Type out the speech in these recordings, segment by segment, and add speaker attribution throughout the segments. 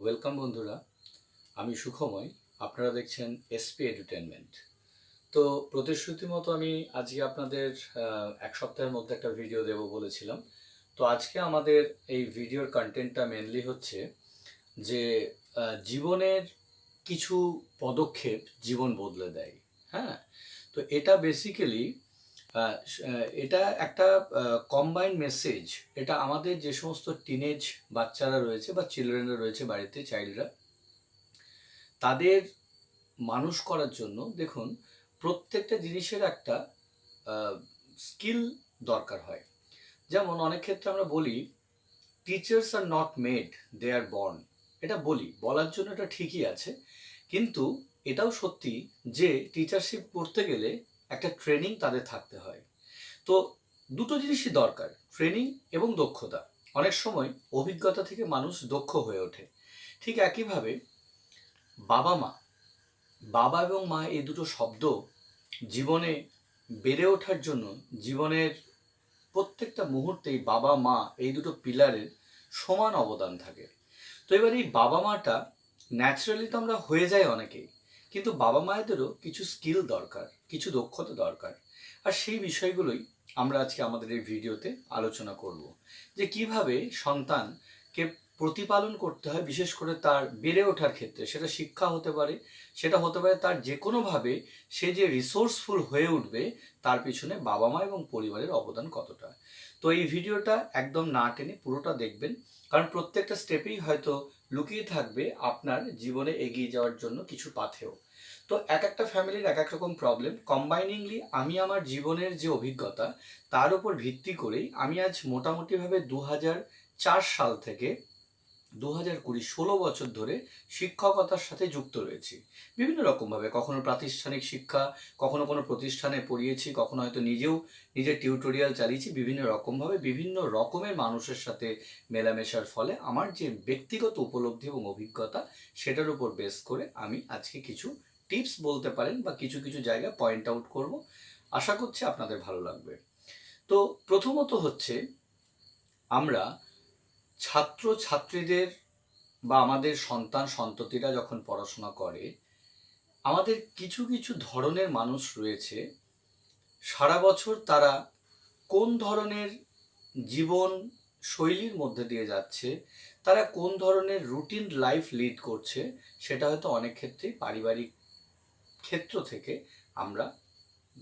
Speaker 1: Welcome বন্ধুরা, আমি সুখময়। আপনারা দেখছেন এসপি এন্টারটেনমেন্ট। তো প্রতিশ্রুতি মতো আমি আজকে আপনাদের এক সপ্তাহের মধ্যে একটা ভিডিও দেব বলেছিলাম। তো আজকে আমাদের এই ভিডিওর কন্টেন্টটা মেনলি হচ্ছে যে জীবনের কিছু পদক্ষেপ জীবন বদলে দেয়। হ্যাঁ, তো এটা বেসিক্যালি এটা একটা কম্বাইন্ড মেসেজ। এটা আমাদের যে সমস্ত টিনেজ বাচ্চারা রয়েছে বা চিলড্রেনরা রয়েছে বাড়িতে, চাইল্ডরা, তাদের মানুষ করার জন্য দেখুন প্রত্যেকটা জিনিসের একটা স্কিল দরকার হয়। যেমন অনেক ক্ষেত্রে আমরা বলি teachers are not made, they are born. এটা বলার জন্য এটা ঠিকই আছে, কিন্তু এটাও সত্যি যে টিচারশিপ করতে গেলে একটা ট্রেনিং তাদের থাকতে হয়। তো দুটো জিনিসই দরকার, ট্রেনিং এবং দক্ষতা। অনেক সময় অভিজ্ঞতা থেকে মানুষ দক্ষ হয়ে ওঠে। ঠিক একইভাবে বাবা মা, বাবা এবং মা এই দুটো শব্দ জীবনে বেড়ে ওঠার জন্য জীবনের প্রত্যেকটা মুহূর্তেই বাবা মা এই দুটো পিলারের সমান অবদান থাকে। তো এবার এই বাবা মাটা ন্যাচারালি তো আমরা হয়ে যাই অনেকেই, কিন্তু বাবা মায়েদেরও কিছু স্কিল দরকার, কিছু দক্ষতা দরকার। আর সেই বিষয়গুলোই আমরা আজকে আমাদের এই ভিডিওতে আলোচনা করব, যে কিভাবে সন্তানকে প্রতিপালন করতে হয়, বিশেষ করে তার বেড়ে ওঠার ক্ষেত্রে। সেটা শিক্ষা হতে পারে, সেটা হতে পারে তার যে কোনোভাবে সে যে রিসোর্সফুল হয়ে উঠবে, তার পিছনে বাবা মা এবং পরিবারের অবদান কতটা। তো এই ভিডিওটা একদম না টেনে পুরোটা দেখবেন, কারণ প্রত্যেকটা স্টেপেই হয়তো লুকিয়ে থাকবে আপনার জীবনে এগিয়ে যাওয়ার জন্য কিছু পাথেও। তো এক একটা ফ্যামিলির এক এক রকম প্রবলেম, কম্বাইনিংলি আমি আমার জীবনের যে অভিজ্ঞতা তার উপর ভিত্তি করেই আমি আজ মোটামুটিভাবে 2004 সাল থেকে 2020 16 বছর ধরে শিক্ষকতার সাথে যুক্ত রয়েছি বিভিন্ন রকমভাবে। কখনো প্রাতিষ্ঠানিক শিক্ষা, কখনো কোনো প্রতিষ্ঠানে পড়িয়েছি, কখনো হয়তো নিজের টিউটোরিয়াল চালিয়েছি। বিভিন্ন রকমভাবে বিভিন্ন রকমের মানুষের সাথে মেলামেশার ফলে আমার যে ব্যক্তিগত উপলব্ধি এবং অভিজ্ঞতা, সেটার উপর বেস করে আমি আজকে কিছু টিপস বলতে পারেন বা কিছু কিছু জায়গা পয়েন্ট আউট করব। আশা করছি আপনাদের ভালো লাগবে। তো প্রথমত হচ্ছে, আমরা ছাত্র ছাত্রীদের বা আমাদের সন্তান সন্ততিরা যখন পড়াশোনা করে, আমাদের কিছু কিছু ধরনের মানুষ রয়েছে। সারা বছর তারা কোন ধরনের জীবন শৈলীর মধ্যে দিয়ে যাচ্ছে, তারা কোন ধরনের রুটিন লাইফ লিড করছে, সেটা হয়তো অনেক ক্ষেত্রেই পারিবারিক ক্ষেত্র থেকে আমরা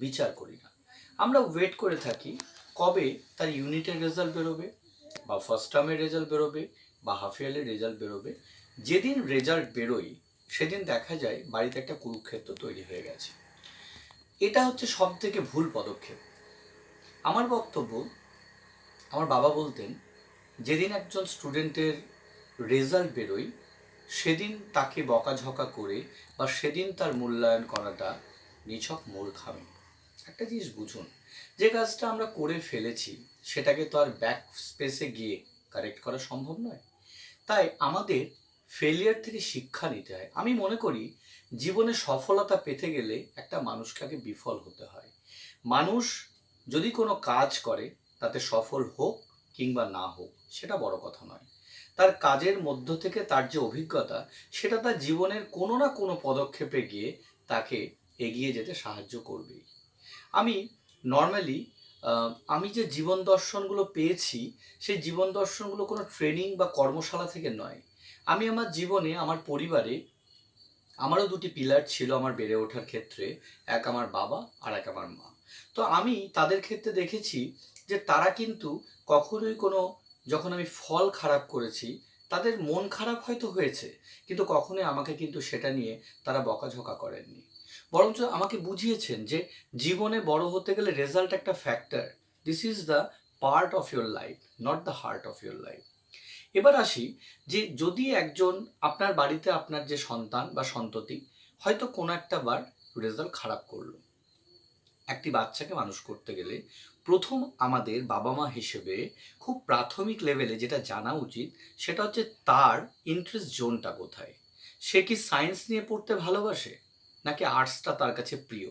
Speaker 1: বিচার করি না। আমরা ওয়েট করে থাকি কবে তার ইউনিটের রেজাল্ট বেরোবে, বা ফার্স্ট টার্মের রেজাল্ট বেরোবে, বা হাফ ইয়ারলির রেজাল্ট বেরোবে। যেদিন রেজাল্ট বেরোয় সেদিন দেখা যায় বাড়িতে একটা কুরুক্ষেত্র তৈরি হয়ে গেছে। এটা হচ্ছে সব থেকে ভুল পদক্ষেপ। আমার বক্তব্য, আমার বাবা বলতেন, যেদিন একজন স্টুডেন্টের রেজাল্ট বেরোয় সেদিন তাকে বকাঝকা করে বা সেদিন তার মূল্যায়ন করাটা নিছক মূর্খামি। একটা জিনিস বুঝুন, যে কাজটা আমরা করে ফেলেছি সেটাকে তো আর ব্যাক স্পেসে গিয়ে কারেক্ট করা সম্ভব নয়। তাই আমাদের ফেলিয়ার থেকে শিক্ষা নিতে হয়। আমি মনে করি জীবনে সফলতা পেতে গেলে একটা মানুষকে আগে বিফল হতে হয়। মানুষ যদি কোনো কাজ করে তাতে সফল হোক কিংবা না হোক সেটা বড় কথা নয়, তার কাজের মধ্য থেকে তার যে অভিজ্ঞতা সেটা তার জীবনের কোনো না কোনো পদক্ষেপে গিয়ে তাকে এগিয়ে যেতে সাহায্য করবেই। আমি নর্মালি আমি যে জীবন দর্শনগুলো পেয়েছি সেই জীবন দর্শনগুলো কোনো ট্রেনিং বা কর্মশালা থেকে নয়। আমি আমার জীবনে, আমার পরিবারে আমারও দুটি পিলার ছিল আমার বেড়ে ওঠার ক্ষেত্রে, এক আমার বাবা আর এক আমার মা। তো আমি তাদের ক্ষেত্রে দেখেছি যে তারা কিন্তু কখনোই কোনো, যখন আমি ফল খারাপ করেছি তাদের মন খারাপ হয়তো হয়েছে, কিন্তু কখনোই আমাকে কিন্তু সেটা নিয়ে তারা বকাঝকা করেননি। বরঞ্চ আমাকে বুঝিয়েছেন যে জীবনে বড় হতে গেলে রেজাল্ট একটা factor, this is the part of your life, not the heart of your life. এবার আসি, যে যদি একজন, আপনার বাড়িতে আপনার যে সন্তান বা সন্ততি হয়তো কোনো একটা বার রেজাল্ট খারাপ করলো, একটি বাচ্চাকে মানুষ করতে গেলে প্রথম আমাদের বাবা মা হিসেবে খুব প্রাথমিক লেভেলে যেটা জানা উচিত সেটা হচ্ছে তার ইন্টারেস্ট জোনটা কোথায়। সে কি সায়েন্স নিয়ে পড়তে ভালোবাসে, নাকি আর্টসটা তার কাছে প্রিয়?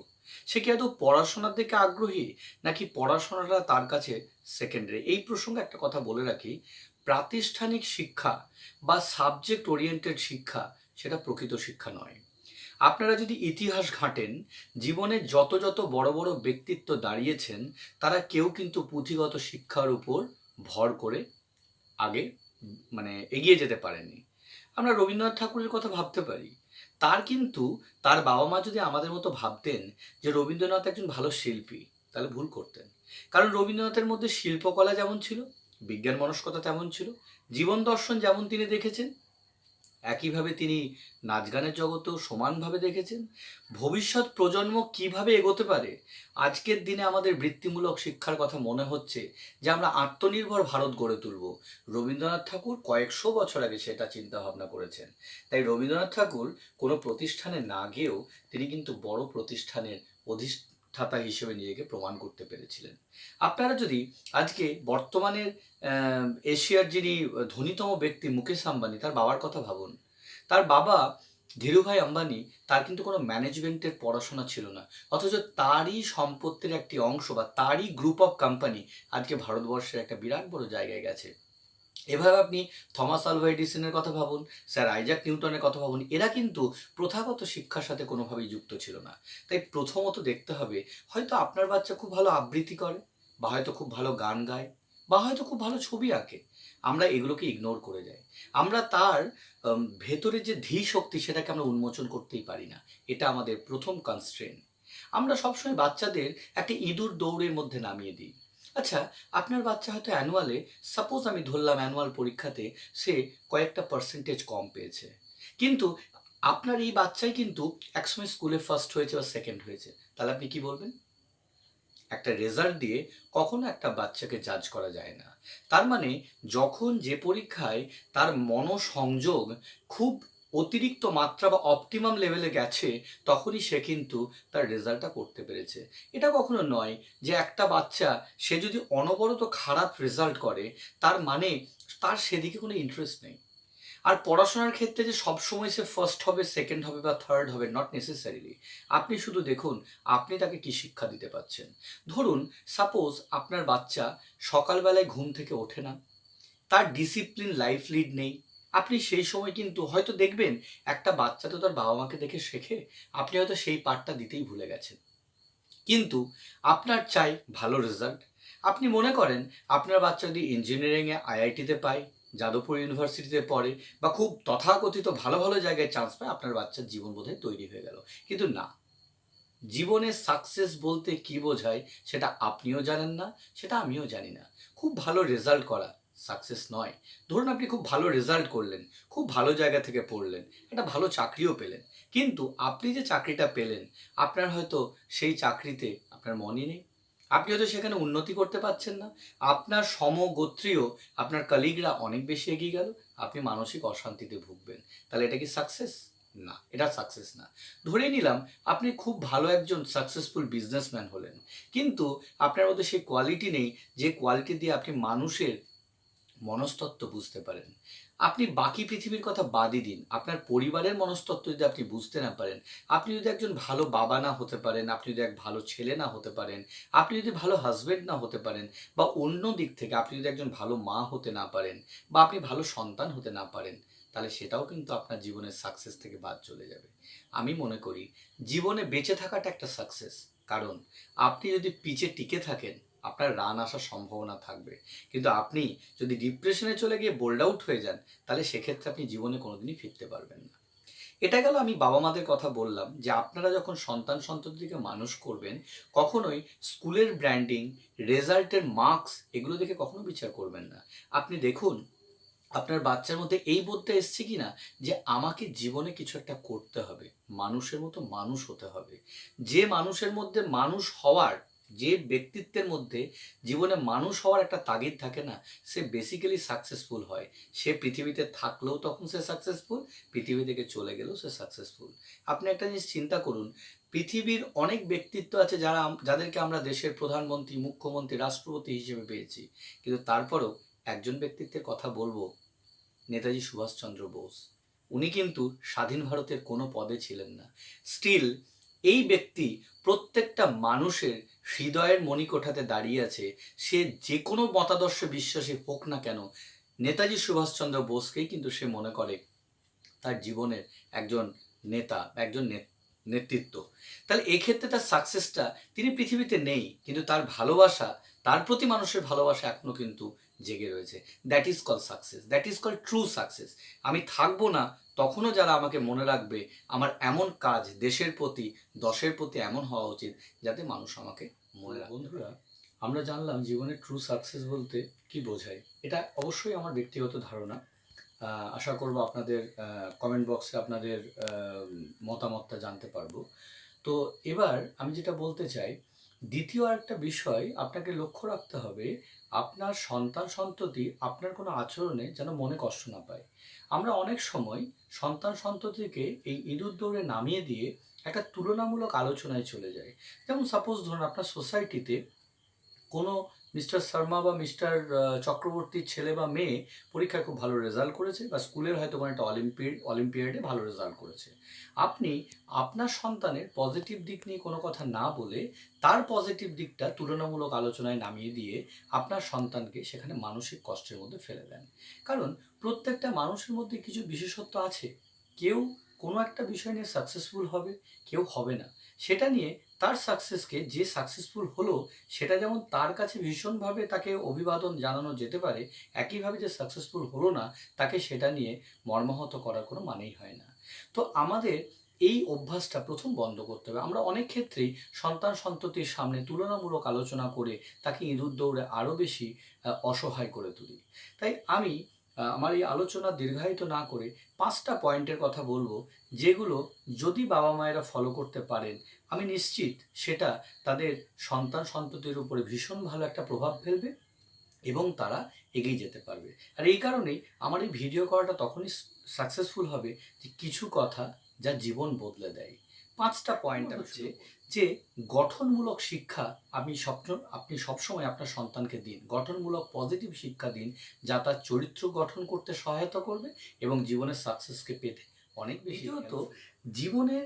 Speaker 1: সে কি আদৌ পড়াশোনার দিকে আগ্রহী, নাকি পড়াশোনাটা তার কাছে সেকেন্ডারি? এই প্রসঙ্গে একটা কথা বলে রাখি, প্রাতিষ্ঠানিক শিক্ষা বা সাবজেক্ট ওরিয়েন্টেড শিক্ষা সেটা প্রকৃত শিক্ষা নয়। আপনারা যদি ইতিহাস ঘাঁটেন, জীবনে যত যত বড় বড় ব্যক্তিত্ব দাঁড়িয়েছেন, তারা কেউ কিন্তু পুঁথিগত শিক্ষার উপর ভর করে আগে এগিয়ে যেতে পারেননি। আমরা রবীন্দ্রনাথ ঠাকুরের কথা ভাবতে পারি। তার বাবা মা যদি আমাদের মতো ভাবতেন যে রবীন্দ্রনাথ একজন ভালো শিল্পী, তাহলে ভুল করতেন। কারণ রবীন্দ্রনাথের মধ্যে শিল্পকলা যেমন ছিল, বিজ্ঞান মনস্কতা তেমন ছিল, জীবন দর্শন যেমন তিনি দেখেছেন, একইভাবে তিনি নাচ গানের জগতেও সমানভাবে দেখেছেন। ভবিষ্যৎ প্রজন্ম কিভাবে এগোতে পারে, আজকের দিনে আমাদের বৃত্তিমূলক শিক্ষার কথা মনে হচ্ছে যে আমরা আত্মনির্ভর ভারত গড়ে তুলব। রবীন্দ্রনাথ ঠাকুর কয়েকশো বছর আগে সেটা চিন্তা ভাবনা করেছেন। তাই রবীন্দ্রনাথ ঠাকুর কোনো প্রতিষ্ঠানে না গিয়েও তিনি কিন্তু বড় প্রতিষ্ঠানের অধিষ্ঠাতা হিসেবে নিজেকে প্রমাণ করতে পেরেছিলেন। আপনারা যদি আজকে বর্তমানের এশিয়ার যিনি ধনীতম ব্যক্তি মুকেশ আম্বানি, তার বাবার কথা ভাবুন। তার বাবা ধীরুভাই আম্বানি, তার কিন্তু কোনো ম্যানেজমেন্টের পড়াশোনা ছিল না, অথচ তারই সম্পত্তির একটি অংশ বা তারই গ্রুপ অফ কোম্পানি আজকে ভারতবর্ষের একটা বিরাট বড় জায়গায় গেছে। এভাবে আপনি থমাস আলভা এডিসনের কথা ভাবুন, স্যার আইজাক নিউটনের কথা ভাবুন, এরা কিন্তু প্রথাগত শিক্ষার সাথে কোনোভাবেই যুক্ত ছিল না। তাই প্রথমত দেখতে হবে, হয়তো আপনার বাচ্চা খুব ভালো আবৃত্তি করে, বা হয়তো খুব ভালো গান গায়, বা হয়তো খুব ভালো ছবি আঁকে। আমরা এগুলোকে ইগনোর করে যাই। আমরা তার ভেতরে যে ধী শক্তি, সেটাকে আমরা উন্মোচন করতেই পারি না। এটা আমাদের প্রথম কনস্ট্রেন। আমরা সবসময় বাচ্চাদের একটা ইঁদুর দৌড়ের মধ্যে নামিয়ে দিই। আচ্ছা, আপনার বাচ্চা হয়তো অ্যানুয়ালে, সাপোজ আমি ধরলাম অ্যানুয়াল পরীক্ষাতে সে কয়েকটা পার্সেন্টেজ কম পেয়েছে, কিন্তু আপনার এই বাচ্চাই কিন্তু একসময় স্কুলে ফার্স্ট হয়েছে বা সেকেন্ড হয়েছে, তাহলে আপনি কি বলবেন? একটা রেজাল্ট দিয়ে কখনো একটা বাচ্চাকে জাজ করা যায় না। তার মানে যখন যে পরীক্ষায় তার মনোসংযোগ খুব অতিরিক্ত মাত্রা বা অপটিমাম লেভেলে গেছে, তখনই সে কিন্তু তার রেজাল্টটা করতে পেরেছে। এটা কখনো নয় যে একটা বাচ্চা সে যদি অনবরত খারাপ রেজাল্ট করে, তার মানে তার সেদিকে কোনো ইন্টারেস্ট নেই। আর পড়াশোনার ক্ষেত্রে যে সবসময় সে ফার্স্ট হবে, সেকেন্ড হবে বা থার্ড হবে, নট নেসেসারিলি। আপনি শুধু দেখুন আপনি তাকে কি শিক্ষা দিতে পারছেন। ধরুন সাপোজ আপনার বাচ্চা সকালবেলায় ঘুম থেকে ওঠে না, তার ডিসিপ্লিন লাইফ লিড নেই। আপনি সেই সময় কিন্তু হয়তো দেখবেন একটা বাচ্চা তো তার বাবা মাকে দেখে শেখে, আপনি হয়তো সেই পার্টটা দিতেই ভুলে গেছেন। কিন্তু আপনার চাই ভালো রেজাল্ট। আপনি মনে করেন আপনার বাচ্চা যদি ইঞ্জিনিয়ারিংয়ে আইআইটিতে পায়, যাদবপুর ইউনিভার্সিটিতে পড়ে, বা খুব তথাকথিত ভালো ভালো জায়গায় চান্স পায়, আপনার বাচ্চার জীবন বোধহয় তৈরি হয়ে গেল। কিন্তু না, জীবনে সাকসেস বলতে কি বোঝায় সেটা আপনিও জানেন না, সেটা আমিও জানি না। খুব ভালো রেজাল্ট করা সাকসেস নয়। ধরুন আপনি খুব ভালো রেজাল্ট করলেন, খুব ভালো জায়গা থেকে পড়লেন, একটা ভালো চাকরিও পেলেন, কিন্তু আপনি যে চাকরিটা পেলেন, আপনার হয়তো সেই চাকরিতে আপনার মনই নেই, আপনি হয়তো সেখানে উন্নতি করতে পারছেন না, আপনার সমগোত্রীয় আপনার কলিগরা অনেক বেশি এগিয়ে গেল, আপনি মানসিক অশান্তিতে ভুগবেন। তাহলে এটা কি সাকসেস? না, এটা সাকসেস না। ধরে নিলাম আপনি খুব ভালো একজন সাকসেসফুল বিজনেসম্যান হলেন, কিন্তু আপনার মধ্যে সেই কোয়ালিটি নেই যে কোয়ালিটি দিয়ে আপনি মানুষের মনস্তত্ত্ব বুঝতে পারেন। আপনি বাকি পৃথিবীর কথা বাদই দিন, আপনার পরিবারের মনস্তত্ত্ব যদি আপনি বুঝতে না পারেন, আপনি যদি একজন ভালো বাবা না হতে পারেন, আপনি যদি এক ভালো ছেলে না হতে পারেন, আপনি যদি ভালো হাজবেন্ড না হতে পারেন, বা অন্য দিক থেকে আপনি যদি একজন ভালো মা হতে না পারেন, বা আপনি ভালো সন্তান হতে না পারেন, তাহলে সেটাও কিন্তু আপনার জীবনের সাকসেস থেকে বাদ চলে যাবে। আমি মনে করি জীবনে বেঁচে থাকাটা একটা সাকসেস। কারণ আপনি যদি পিচে টিকে থাকেন, আপনার রান আসার সম্ভাবনা থাকবে। কিন্তু আপনি যদি ডিপ্রেশনে চলে গিয়ে বোল্ড আউট হয়ে যান, তাহলে সেক্ষেত্রে আপনি জীবনে কোনোদিনই ফিরতে পারবেন না। এটা গেল আমি বাবা মাদের কথা বললাম, যে আপনারা যখন সন্তান সন্ততিকে মানুষ করবেন, কখনোই স্কুলের ব্র্যান্ডিং, রেজাল্টের মার্কস, এগুলো দেখে কখনো বিচার করবেন না। আপনি দেখুন আপনার বাচ্চার মধ্যে এই বোধটা এসছে কিনা যে আমাকে জীবনে কিছু একটা করতে হবে, মানুষের মতো মানুষ হতে হবে। যে মানুষের মধ্যে মানুষ হওয়ার, যে ব্যক্তিত্বের মধ্যে জীবনে মানুষ হওয়ার একটা তাগিদ থাকে না, সে বেসিক্যালি সাকসেসফুল হয়। সে পৃথিবীতে থাকলেও তখন সে সাকসেসফুল, পৃথিবী থেকে চলে গেলেও সে সাকসেসফুল। আপনি একটা জিনিস চিন্তা করুন, পৃথিবীর অনেক ব্যক্তিত্ব আছে যাদেরকে আমরা দেশের প্রধানমন্ত্রী, মুখ্যমন্ত্রী, রাষ্ট্রপতি হিসেবে পেয়েছি, কিন্তু তারপরও একজন ব্যক্তিত্বের কথা বলবো, নেতাজি সুভাষচন্দ্র বোস। উনি কিন্তু স্বাধীন ভারতের কোনো পদে ছিলেন না, স্টিল এই ব্যক্তি প্রত্যেকটা মানুষের হৃদয়ের মণিকোঠাতে দাঁড়িয়ে আছে। সে যে কোনো মতাদর্শে বিশ্বাসী হোক না কেন, নেতাজি সুভাষচন্দ্র বোসকেই কিন্তু সে মনে করে তার জীবনের একজন নেতা, একজন নেতৃত্ব। তাহলে এক্ষেত্রে তার সাকসেসটা, তিনি পৃথিবীতে নেই কিন্তু তার ভালোবাসা, তার প্রতি মানুষের ভালোবাসা এখনো কিন্তু জেগে রয়েছে। That is call success, that is call true success. আমি থাকবো না, তখনও যারা আমাকে মনে রাখবে, আমার এমন কাজ দেশের প্রতি, দশের প্রতি এমন হওয়া উচিত যাতে মানুষ আমাকে মনে রাখে। বন্ধুরা, আমরা জানলাম জীবনের ট্রু সাকসেস বলতে কি বোঝায়। এটা অবশ্যই আমার ব্যক্তিগত ধারণা। আশা করব আপনাদের কমেন্ট বক্সে আপনাদের মতামতটা জানতে পারবো। তো এবার আমি যেটা বলতে চাই, দ্বিতীয় আরেকটা বিষয় আপনাকে লক্ষ্য রাখতে হবে, আপনার সন্তান সন্ততি আপনার কোনো আচরণে যেন মনে কষ্ট না পায়। আমরা অনেক সময় সন্তান সন্ততিকে এই ইঁদুর দৌড়ে নামিয়ে দিয়ে একটা তুলনামূলক আলোচনায় চলে যায়। যেমন সাপোজ ধরুন, আপনার সোসাইটিতে কোনো মিস্টার শর্মা বা মিস্টার চক্রবর্তীর ছেলে বা মেয়ে পরীক্ষায় খুব ভালো রেজাল্ট করেছে, বা স্কুলের হয়তো কোনো একটা অলিম্পিয়াডে ভালো রেজাল্ট করেছে। আপনি আপনার সন্তানের পজিটিভ দিক নিয়ে কোনো কথা না বলে তার পজিটিভ দিকটা তুলনামূলক আলোচনায় নামিয়ে দিয়ে আপনার সন্তানকে সেখানে মানসিক কষ্টের মধ্যে ফেলে দেন। কারণ প্রত্যেকটা মানুষের মধ্যে কিছু বিশেষত্ব আছে। কেউ কোনো একটা বিষয় নিয়ে সাকসেসফুল হবে, কেউ হবে না। সেটা নিয়ে তার সাকসেসকে, যে সাকসেসফুল হলো সেটা যেমন তার কাছে ভীষণভাবে তাকে অভিবাদন জানানো যেতে পারে, একইভাবে যে সাকসেসফুল হলো না তাকে সেটা নিয়ে মর্মাহত করার কোনো মানেই হয় না। তো আমাদের এই অভ্যাসটা প্রথম বন্ধ করতে হবে। আমরা অনেক ক্ষেত্রেই সন্তান সন্ততির সামনে তুলনামূলক আলোচনা করে তাকে ইঁদুর দৌড়ে আরও বেশি অসহায় করে তুলি। তাই আমি আমার এই আলোচনা দীর্ঘায়িত না করে 5টা পয়েন্টের কথা বলবো, যেগুলো যদি বাবা মায়েরা ফলো করতে পারেন, আমি নিশ্চিত সেটা তাদের সন্তান সন্ততির উপরে ভীষণ ভালো একটা প্রভাব ফেলবে এবং তারা এগিয়ে যেতে পারবে। আর এই কারণেই আমার এই ভিডিও করাটা তখনই সাকসেসফুল হবে যে কিছু কথা যা জীবন বদলে দেয়। 5টা পয়েন্ট হচ্ছে যে গঠনমূলক শিক্ষা আপনি সবসময় আপনার সন্তানকে দিন। গঠনমূলক পজিটিভ শিক্ষা দিন, যা তার চরিত্র গঠন করতে সহায়তা করবে এবং জীবনের সাকসেসকে পেতে অনেক বেশি। দ্বিতীয়ত, জীবনের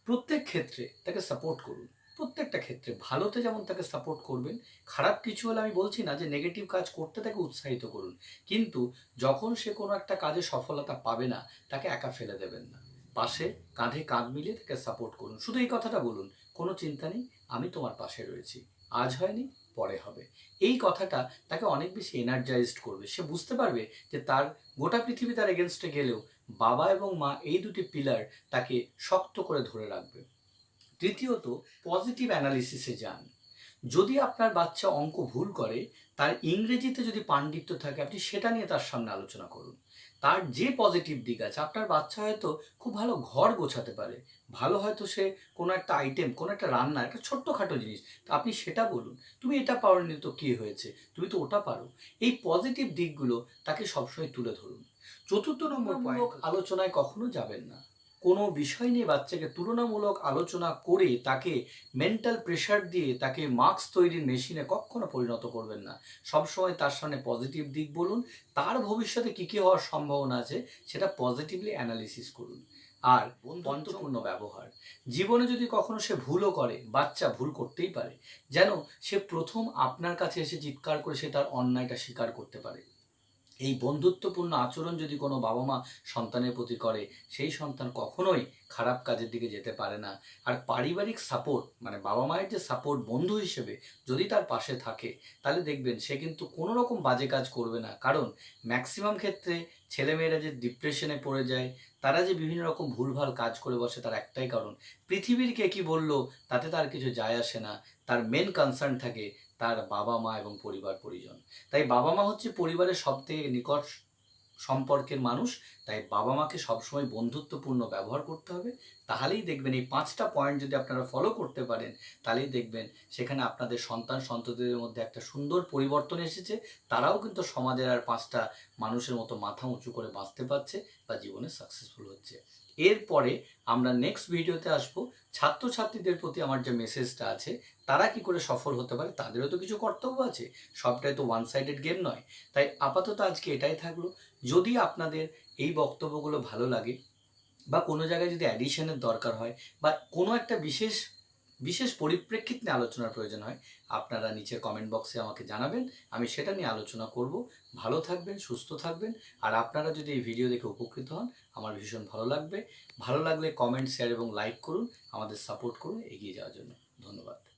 Speaker 1: প্রত্যেক ক্ষেত্রে তাকে সাপোর্ট করুন। প্রত্যেকটা ক্ষেত্রে ভালোতে যেমন তাকে সাপোর্ট করবেন, খারাপ কিছু হলে আমি বলছি না যে নেগেটিভ কাজ করতে তাকে উৎসাহিত করুন, কিন্তু যখন সে কোনো একটা কাজে সফলতা পাবে না তাকে একা ফেলে দেবেন না। পাশে কাঁধে কাঁধ মিলিয়ে তাকে সাপোর্ট করুন। শুধু এই কথাটা বলুন, কোনো চিন্তা নেই, আমি তোমার পাশে রয়েছি, আজ হয়নি পরে হবে। এই কথাটা তাকে অনেক বেশি এনার্জাইজড করবে। সে বুঝতে পারবে যে তার গোটা পৃথিবী তার এগেনস্টে গেলেও বাবা এবং মা, এই দুটি পিলার তাকে শক্ত করে ধরে রাখবে। তৃতীয়ত, পজিটিভ অ্যানালিসিসে যান। যদি আপনার বাচ্চা অঙ্ক ভুল করে, তার ইংরেজিতে যদি পাণ্ডিত্য থাকে, আপনি সেটা নিয়ে তার সামনে আলোচনা করুন। তার যে পজিটিভ দিক আছে, আপনার বাচ্চা হয়তো খুব ভালো ঘর গোছাতে পারে, ভালো হয়তো সে কোনো একটা আইটেম, কোনো একটা রান্না, একটা ছোট্টখাটো জিনিস, তা আপনি সেটা বলুন, তুমি এটা পারোনি তো কী হয়েছে, তুমি তো ওটা পারো। এই পজিটিভ দিকগুলো তাকে সবসময় তুলে ধরুন। চতুর্থ নম্বর পয়েন্ট, আলোচনায় কখনো যাবেন না। কোনো বিষয় নিয়ে বাচ্চাকে তুলনামূলক আলোচনা করে তাকে মেন্টাল প্রেশার দিয়ে তাকে মার্কস তৈরির মেশিনে কখনো পরিণত করবেন না। সবসময় তার সামনে পজিটিভ দিক বলুন, তার ভবিষ্যতে কী কী হওয়ার সম্ভাবনা আছে সেটা পজিটিভলি অ্যানালিসিস করুন। আর বন্ধুত্বপূর্ণ ব্যবহার, জীবনে যদি কখনো সে ভুলও করে, বাচ্চা ভুল করতেই পারে, যেন সে প্রথম আপনার কাছে এসে চিৎকার করে সে তার অন্যায়টা স্বীকার করতে পারে। এই বন্ধুত্বপূর্ণ আচরণ যদি কোনো বাবা মা সন্তানের প্রতি করে, সেই সন্তান কখনোই খারাপ কাজের দিকে যেতে পারে না। আর পারিবারিক সাপোর্ট, মানে বাবা মায়ের যে সাপোর্ট বন্ধু হিসেবে যদি তার পাশে থাকে, তাহলে দেখবেন সে কিন্তু কোনো রকম বাজে কাজ করবে না। কারণ ম্যাক্সিমাম ক্ষেত্রে ছেলেমেয়েরা যে ডিপ্রেশনে পড়ে যায়, তারা যে বিভিন্ন রকম ভুলভাল কাজ করে বসে, তার একটাই কারণ, পৃথিবীর কে কী বললো তাতে তার কিছু যায় আসে না। তার মেন কনসার্ন থাকে তার বাবা মা এবং পরিবার পরিজন। তাই বাবা মা হচ্ছে পরিবারের সবথেকে নিকট সম্পর্কের মানুষ। তাই বাবা মাকে সবসময় বন্ধুত্বপূর্ণ ব্যবহার করতে হবে। তাহলেই দেখবেন এই 5টা পয়েন্ট যদি আপনারা ফলো করতে পারেন, তাহলেই দেখবেন সেখানে আপনাদের সন্তান সন্ততিদের মধ্যে একটা সুন্দর পরিবর্তন এসেছে। তারাও কিন্তু সমাজের আর 5টা মানুষের মতো মাথা উঁচু করে বাঁচতে পারছে বা জীবনে সাকসেসফুল হচ্ছে। এরপরে আমরা নেক্সট ভিডিওতে আসবো ছাত্রছাত্রীদের প্রতি আমার যে মেসেজটা আছে, তারা কি করে সফল হতে পারে, তাদেরও তো কিছু কর্তব্য আছে, সবটাই তো ওয়ান সাইডেড গেম নয়। তাই আপাতত আজকে এটাই থাকলো। যদি আপনাদের এই বক্তব্যগুলো ভালো লাগে বা কোনো জায়গায় যদি অ্যাডিশনের দরকার হয় বা কোনো একটা বিশেষ বিশেষ পরিপ্রেক্ষিত নিয়ে আলোচনার প্রয়োজন হয়, আপনারা নিচে কমেন্ট বক্সে আমাকে জানাবেন, আমি সেটা নিয়ে আলোচনা করব। ভালো থাকবেন, সুস্থ থাকবেন। আর আপনারা যদি এই ভিডিও দেখে উপকৃত হন, আমার ভীষণ ভালো লাগবে। ভালো লাগলে কমেন্ট, শেয়ার এবং লাইক করুন, আমাদের সাপোর্ট করুন এগিয়ে যাওয়ার জন্য। ধন্যবাদ।